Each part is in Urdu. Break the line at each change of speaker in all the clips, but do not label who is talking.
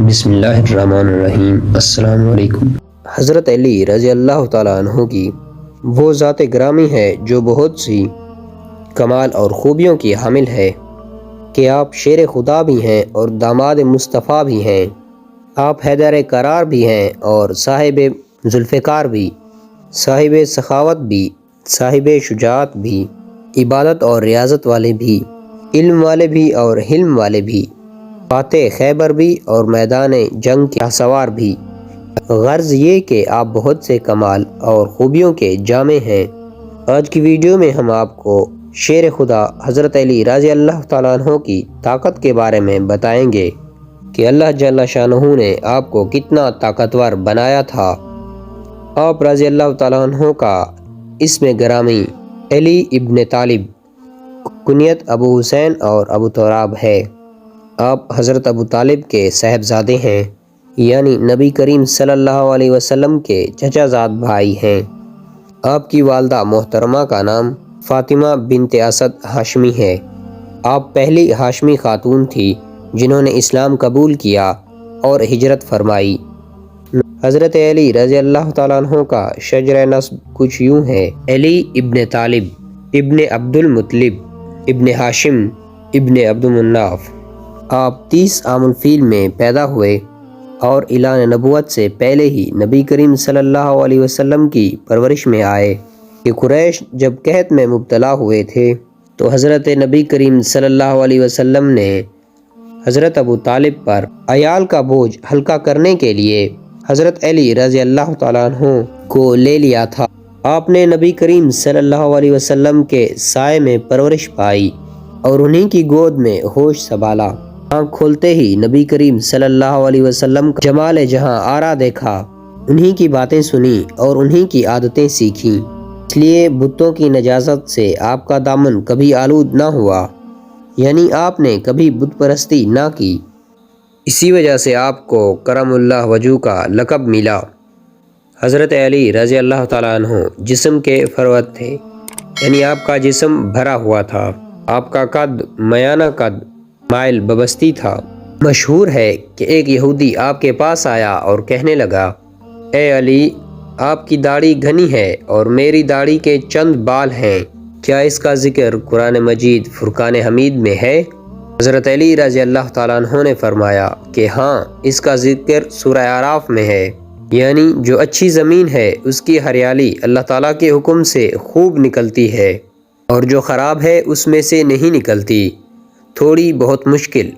بسم اللہ الرحمن الرحیم۔ السلام علیکم۔ حضرت علی رضی اللہ تعالیٰ عنہ کی وہ ذات گرامی ہے جو بہت سی کمال اور خوبیوں کی حامل ہے کہ آپ شیر خدا بھی ہیں اور داماد مصطفیٰ بھی ہیں۔ آپ حیدر قرار بھی ہیں اور صاحب ذوالفقار بھی، صاحب سخاوت بھی، صاحب شجاعت بھی، عبادت اور ریاضت والے بھی، علم والے بھی اور حلم والے بھی، فاتح خیبر بھی اور میدان جنگ کے سوار بھی۔ غرض یہ کہ آپ بہت سے کمال اور خوبیوں کے جامع ہیں۔ آج کی ویڈیو میں ہم آپ کو شیر خدا حضرت علی رضی اللہ تعالیٰ عنہ کی طاقت کے بارے میں بتائیں گے کہ اللہ جل شانہ نے آپ کو کتنا طاقتور بنایا تھا۔ آپ رضی اللہ تعالیٰ عنہ کا اسم گرامی علی ابن طالب، کنیت ابو حسین اور ابو تراب ہے۔ آپ حضرت ابو طالب کے صاحبزادے ہیں، یعنی نبی کریم صلی اللہ علیہ وسلم کے چچا زاد بھائی ہیں۔ آپ کی والدہ محترمہ کا نام فاطمہ بنت اسد ہاشمی ہے۔ آپ پہلی ہاشمی خاتون تھی جنہوں نے اسلام قبول کیا اور ہجرت فرمائی۔ حضرت علی رضی اللہ تعالیٰ عنہ کا شجرہ نسب کچھ یوں ہے: علی ابن طالب ابن عبد المطلب ابن ہاشم ابن عبد مناف۔ آپ 30 عام الفیل میں پیدا ہوئے اور اعلان نبوت سے پہلے ہی نبی کریم صلی اللہ علیہ وسلم کی پرورش میں آئے کہ قریش جب قحط میں مبتلا ہوئے تھے تو حضرت نبی کریم صلی اللہ علیہ وسلم نے حضرت ابو طالب پر عیال کا بوجھ ہلکا کرنے کے لیے حضرت علی رضی اللہ تعالیٰ عنہ کو لے لیا تھا۔ آپ نے نبی کریم صلی اللہ علیہ وسلم کے سائے میں پرورش پائی اور انہی کی گود میں ہوش سنبھالا۔ آنکھ کھولتے ہی نبی کریم صلی اللہ علیہ وسلم کا جمال جہاں آرا دیکھا، انہی کی باتیں سنی اور انہی کی عادتیں سیکھیں، اس لیے بتوں کی نجاست سے آپ کا دامن کبھی آلود نہ ہوا، یعنی آپ نے کبھی بت پرستی نہ کی۔ اسی وجہ سے آپ کو کرم اللہ وجہ کا لقب ملا۔ حضرت علی رضی اللہ تعالیٰ عنہ جسم کے فروت تھے، یعنی آپ کا جسم بھرا ہوا تھا۔ آپ کا قد میانہ قد مائل ببستی تھا۔ مشہور ہے کہ ایک یہودی آپ کے پاس آیا اور کہنے لگا: اے علی، آپ کی داڑھی گھنی ہے اور میری داڑھی کے چند بال ہیں، کیا اس کا ذکر قرآن مجید فرقان حمید میں ہے؟ حضرت علی رضی اللہ تعالیٰ عنہ نے فرمایا کہ ہاں، اس کا ذکر سورہ اعراف میں ہے، یعنی جو اچھی زمین ہے اس کی ہریالی اللہ تعالیٰ کے حکم سے خوب نکلتی ہے اور جو خراب ہے اس میں سے نہیں نکلتی، تھوڑی بہت مشکل۔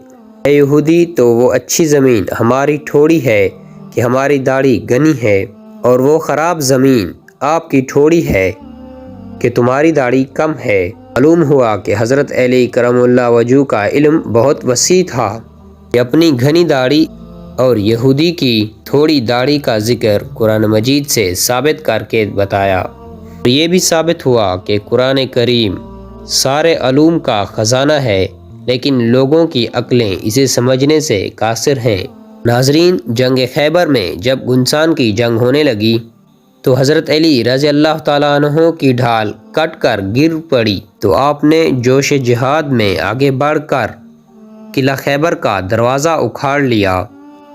اے یہودی، تو وہ اچھی زمین ہماری ٹھوڑی ہے کہ ہماری داڑھی گھنی ہے، اور وہ خراب زمین آپ کی ٹھوڑی ہے کہ تمہاری داڑھی کم ہے۔ معلوم ہوا کہ حضرت علی کرم اللہ وجہ کا علم بہت وسیع تھا کہ اپنی گھنی داڑھی اور یہودی کی تھوڑی داڑھی کا ذکر قرآن مجید سے ثابت کر کے بتایا، اور یہ بھی ثابت ہوا کہ قرآن کریم سارے علوم کا خزانہ ہے، لیکن لوگوں کی عقلیں اسے سمجھنے سے قاصر ہیں۔ ناظرین، جنگ خیبر میں جب گھنسان کی جنگ ہونے لگی تو حضرت علی رضی اللہ تعالیٰ عنہ کی ڈھال کٹ کر گر پڑی تو آپ نے جوش جہاد میں آگے بڑھ کر قلعہ خیبر کا دروازہ اکھاڑ لیا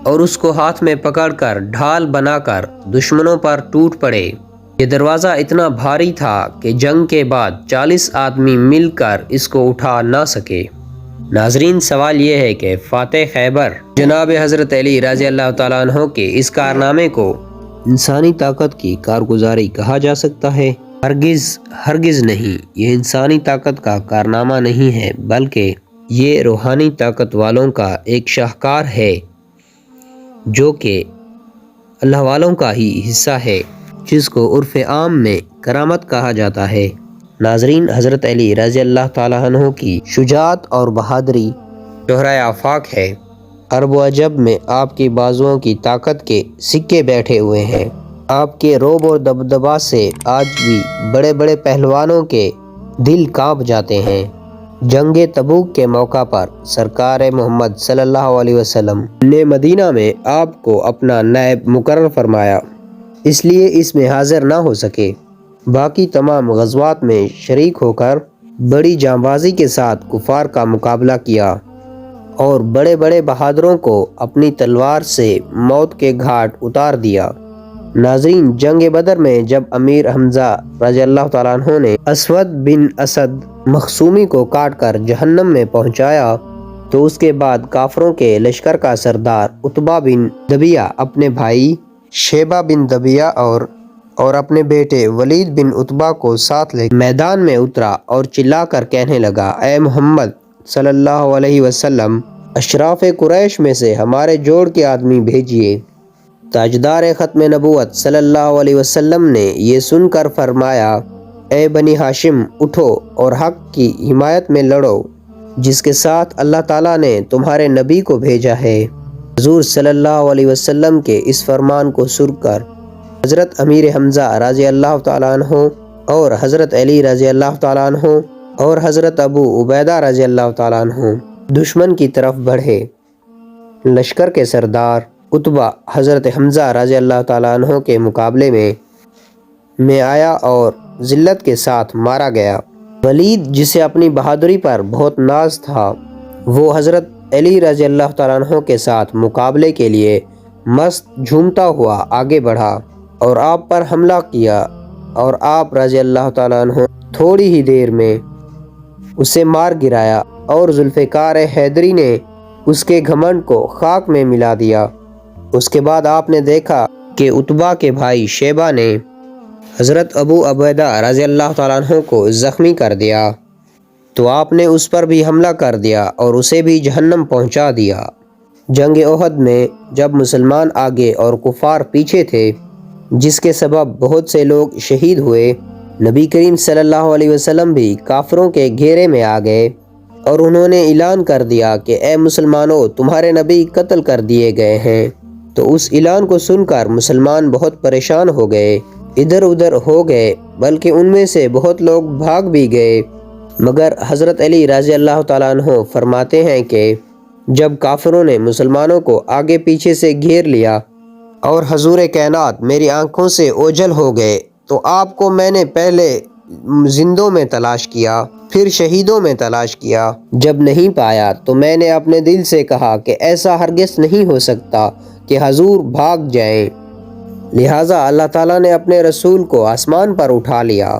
اور اس کو ہاتھ میں پکڑ کر ڈھال بنا کر دشمنوں پر ٹوٹ پڑے۔ یہ دروازہ اتنا بھاری تھا کہ جنگ کے بعد 40 آدمی مل کر اس کو اٹھا نہ سکے۔ ناظرین، سوال یہ ہے کہ فاتح خیبر جناب حضرت علی رضی اللہ تعالیٰ عنہ کے اس کارنامے کو انسانی طاقت کی کارگزاری کہا جا سکتا ہے؟ ہرگز نہیں۔ یہ انسانی طاقت کا کارنامہ نہیں ہے، بلکہ یہ روحانی طاقت والوں کا ایک شاہکار ہے جو کہ اللہ والوں کا ہی حصہ ہے، جس کو عرف عام میں کرامت کہا جاتا ہے۔ ناظرین، حضرت علی رضی اللہ تعالیٰ عنہ کی شجاعت اور بہادری شہرۂ آفاق ہے۔ عرب و عجب میں آپ کی بازوؤں کی طاقت کے سکے بیٹھے ہوئے ہیں۔ آپ کے رعب اور دبدبا سے آج بھی بڑے بڑے پہلوانوں کے دل کانپ جاتے ہیں۔ جنگ تبوک کے موقع پر سرکار محمد صلی اللہ علیہ وسلم نے مدینہ میں آپ کو اپنا نائب مقرر فرمایا، اس لیے اس میں حاضر نہ ہو سکے۔ باقی تمام غزوات میں شریک ہو کر بڑی جانبازی کے ساتھ کفار کا مقابلہ کیا اور بڑے بڑے بہادروں کو اپنی تلوار سے موت کے گھاٹ اتار دیا۔ ناظرین، جنگ بدر میں جب امیر حمزہ رضی اللہ تعالیٰ عنہ نے اسود بن اسد مخزومی کو کاٹ کر جہنم میں پہنچایا تو اس کے بعد کافروں کے لشکر کا سردار عتبہ بن ربیعہ اپنے بھائی شیبہ بن ربیعہ اور اپنے بیٹے ولید بن عتبہ کو ساتھ لے میدان میں اترا اور چلا کر کہنے لگا، اے محمد صلی اللہ علیہ وسلم، اشراف قریش میں سے ہمارے جوڑ کے آدمی بھیجیے۔ تاجدار ختم نبوت صلی اللہ علیہ وسلم نے یہ سن کر فرمایا، اے بنی ہاشم، اٹھو اور حق کی حمایت میں لڑو جس کے ساتھ اللہ تعالیٰ نے تمہارے نبی کو بھیجا ہے۔ حضور صلی اللہ علیہ وسلم کے اس فرمان کو سن کر حضرت امیر حمزہ رضی اللہ تعالیٰ عنہ اور حضرت علی رضی اللہ تعالیٰ عنہ اور حضرت ابو عبیدہ رضی اللہ تعالیٰ عنہ دشمن کی طرف بڑھے۔ لشکر کے سردار عتبہ حضرت حمزہ رضی اللہ تعالیٰ عنہ کے مقابلے میں آیا اور ذلت کے ساتھ مارا گیا۔ ولید، جسے اپنی بہادری پر بہت ناز تھا، وہ حضرت علی رضی اللہ تعالیٰ عنہ کے ساتھ مقابلے کے لیے مست جھومتا ہوا آگے بڑھا اور آپ پر حملہ کیا اور آپ رضی اللہ تعالیٰ عنہ تھوڑی ہی دیر میں اسے مار گرایا اور ذوالفقار حیدری نے اس کے گھمنڈ کو خاک میں ملا دیا۔ اس کے بعد آپ نے دیکھا کہ عتبہ کے بھائی شیبہ نے حضرت ابو عبیدہ رضی اللہ تعالیٰ عنہ کو زخمی کر دیا تو آپ نے اس پر بھی حملہ کر دیا اور اسے بھی جہنم پہنچا دیا۔ جنگ احد میں جب مسلمان آگے اور کفار پیچھے تھے، جس کے سبب بہت سے لوگ شہید ہوئے، نبی کریم صلی اللہ علیہ وسلم بھی کافروں کے گھیرے میں آ گئے اور انہوں نے اعلان کر دیا کہ اے مسلمانوں، تمہارے نبی قتل کر دیے گئے ہیں۔ تو اس اعلان کو سن کر مسلمان بہت پریشان ہو گئے، ادھر ادھر ہو گئے، بلکہ ان میں سے بہت لوگ بھاگ بھی گئے۔ مگر حضرت علی رضی اللہ تعالیٰ عنہ فرماتے ہیں کہ جب کافروں نے مسلمانوں کو آگے پیچھے سے گھیر لیا اور حضور کائنات میری آنکھوں سے اوجھل ہو گئے تو آپ کو میں نے پہلے زندوں میں تلاش کیا، پھر شہیدوں میں تلاش کیا۔ جب نہیں پایا تو میں نے اپنے دل سے کہا کہ ایسا ہرگز نہیں ہو سکتا کہ حضور بھاگ جائیں، لہٰذا اللہ تعالیٰ نے اپنے رسول کو آسمان پر اٹھا لیا۔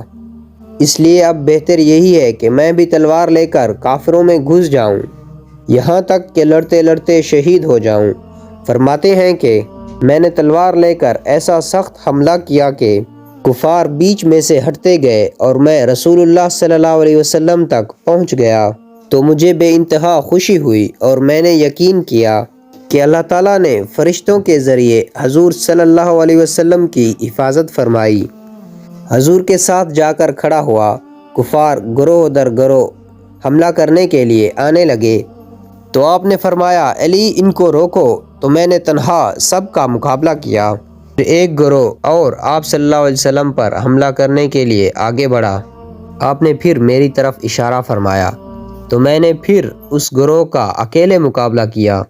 اس لیے اب بہتر یہی ہے کہ میں بھی تلوار لے کر کافروں میں گھس جاؤں، یہاں تک کہ لڑتے لڑتے شہید ہو جاؤں۔ فرماتے ہیں کہ میں نے تلوار لے کر ایسا سخت حملہ کیا کہ کفار بیچ میں سے ہٹتے گئے اور میں رسول اللہ صلی اللہ علیہ وسلم تک پہنچ گیا تو مجھے بے انتہا خوشی ہوئی اور میں نے یقین کیا کہ اللہ تعالیٰ نے فرشتوں کے ذریعے حضور صلی اللہ علیہ وسلم کی حفاظت فرمائی۔ حضور کے ساتھ جا کر کھڑا ہوا، کفار گروہ در گروہ حملہ کرنے کے لیے آنے لگے تو آپ نے فرمایا، علی ان کو روکو، تو میں نے تنہا سب کا مقابلہ کیا۔ پھر ایک گروہ اور آپ صلی اللہ علیہ وسلم پر حملہ کرنے کے لیے آگے بڑھا۔ آپ نے پھر میری طرف اشارہ فرمایا تو میں نے پھر اس گروہ کا اکیلے مقابلہ کیا۔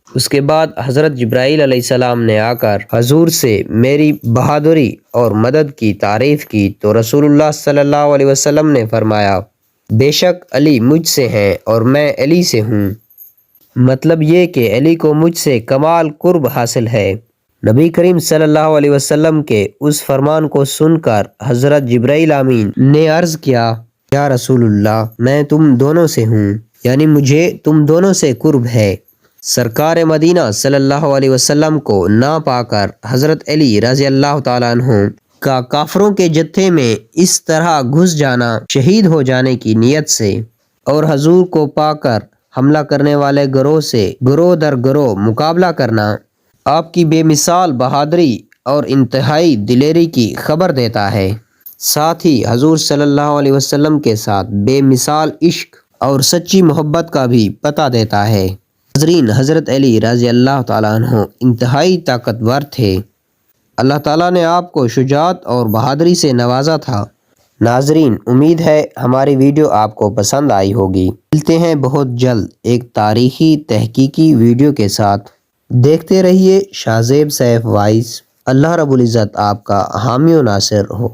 اس کے بعد حضرت جبرائیل علیہ السلام نے آ کر حضور سے میری بہادری اور مدد کی تعریف کی تو رسول اللہ صلی اللہ علیہ وسلم نے فرمایا، بے شک علی مجھ سے ہیں اور میں علی سے ہوں۔ مطلب یہ کہ علی کو مجھ سے کمال قرب حاصل ہے۔ نبی کریم صلی اللہ علیہ وسلم کے اس فرمان کو سن کر حضرت جبرائیل امین نے عرض کیا، یا رسول اللہ، میں تم دونوں سے ہوں، یعنی مجھے تم دونوں سے قرب ہے۔ سرکار مدینہ صلی اللہ علیہ وسلم کو نہ پا کر حضرت علی رضی اللہ تعالیٰ عنہ کا کافروں کے جتھے میں اس طرح گھس جانا، شہید ہو جانے کی نیت سے، اور حضور کو پا کر حملہ کرنے والے گروہ سے گروہ در گروہ مقابلہ کرنا، آپ کی بے مثال بہادری اور انتہائی دلیری کی خبر دیتا ہے، ساتھ ہی حضور صلی اللہ علیہ وسلم کے ساتھ بے مثال عشق اور سچی محبت کا بھی پتہ دیتا ہے۔ ناظرین، حضرت علی رضی اللہ تعالیٰ عنہ انتہائی طاقتور تھے۔ اللہ تعالیٰ نے آپ کو شجاعت اور بہادری سے نوازا تھا۔ ناظرین، امید ہے ہماری ویڈیو آپ کو پسند آئی ہوگی۔ ملتے ہیں بہت جلد ایک تاریخی تحقیقی ویڈیو کے ساتھ۔ دیکھتے رہیے شاہ زیب سیف وائس۔ اللہ رب العزت آپ کا حامی و ناصر ہو۔